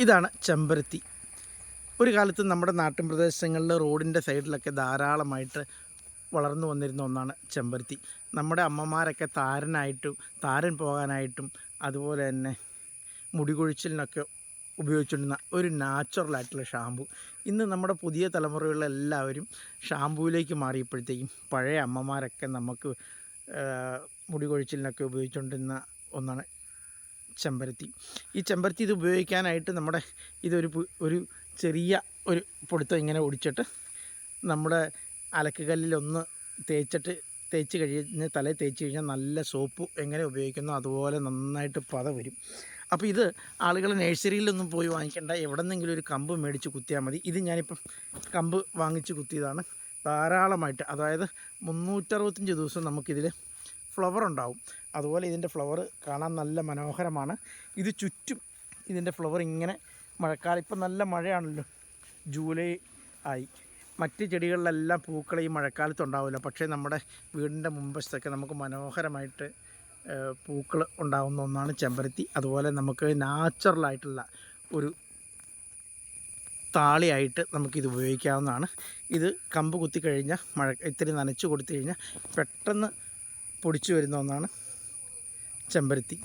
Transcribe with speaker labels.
Speaker 1: ഇതാണ് ചെമ്പരത്തി. ഒരു കാലത്ത് നമ്മുടെ നാട്ടിൻ പ്രദേശങ്ങളിൽ റോഡിൻ്റെ സൈഡിലൊക്കെ ധാരാളമായിട്ട് വളർന്നു വന്നിരുന്ന ഒന്നാണ് ചെമ്പരത്തി. നമ്മുടെ അമ്മമാരൊക്കെ താരൻ പോകാനായിട്ടും അതുപോലെ തന്നെ മുടി കൊഴിച്ചിലിനൊക്കെ ഉപയോഗിച്ചുകൊണ്ടിരുന്ന ഒരു നാച്ചുറലായിട്ടുള്ള ഷാമ്പു. ഇന്ന് നമ്മുടെ പുതിയ തലമുറകളിലെല്ലാവരും ഷാമ്പുവിലേക്ക് മാറിയപ്പോഴത്തേക്കും പഴയ അമ്മമാരൊക്കെ നമുക്ക് മുടി കൊഴിച്ചിലിനൊക്കെ ഉപയോഗിച്ചുകൊണ്ടിരുന്ന ഒന്നാണ് ചെമ്പരത്തി. ഈ ചെമ്പരത്തി ഇത് ഉപയോഗിക്കാനായിട്ട് ഒരു ചെറിയ ഒരു പൊടുത്തം ഇങ്ങനെ ഒടിച്ചിട്ട് നമ്മുടെ അലക്കുകല്ലിലൊന്ന് തേച്ച് കഴിഞ്ഞ് തലയിൽ തേച്ച് കഴിഞ്ഞാൽ നല്ല സോപ്പ് എങ്ങനെ ഉപയോഗിക്കുന്നോ അതുപോലെ നന്നായിട്ട് പത വരും. അപ്പോൾ ഇത് ആളുകൾ നഴ്സറിയിലൊന്നും പോയി വാങ്ങിക്കേണ്ട, എവിടെ നിന്നെങ്കിലും ഒരു കമ്പ് മേടിച്ച് കുത്തിയാൽ മതി. ഇത് ഞാനിപ്പം കമ്പ് വാങ്ങിച്ച് കുത്തിയതാണ്. ധാരാളമായിട്ട്, അതായത് 365 ദിവസം നമുക്കിതിൽ ഫ്ലവർ ഉണ്ടാവും. അതുപോലെ ഇതിൻ്റെ ഫ്ലവർ കാണാൻ നല്ല മനോഹരമാണ്. ഇത് ചുറ്റും ഇതിൻ്റെ ഫ്ലവർ ഇങ്ങനെ മഴക്കാലം, ഇപ്പം നല്ല മഴയാണല്ലോ, ജൂലൈ ആയി. മറ്റ് ചെടികളിലെല്ലാം പൂക്കൾ ഈ മഴക്കാലത്തുണ്ടാവില്ല, പക്ഷേ നമ്മുടെ വീടിൻ്റെ മുൻവശത്തൊക്കെ നമുക്ക് മനോഹരമായിട്ട് പൂക്കൾ ഉണ്ടാകുന്ന ഒന്നാണ് ചെമ്പരത്തി. അതുപോലെ നമുക്ക് നാച്ചുറലായിട്ടുള്ള ഒരു താളിയായിട്ട് നമുക്കിത് ഉപയോഗിക്കാവുന്നതാണ്. ഇത് കമ്പ് കുത്തിക്കഴിഞ്ഞാൽ ഇത്തിരി നനച്ച് കൊടുത്തു കഴിഞ്ഞാൽ പെട്ടെന്ന് പൊടിച്ചു വരുന്ന ഒന്നാണ് ചെമ്പരത്തി.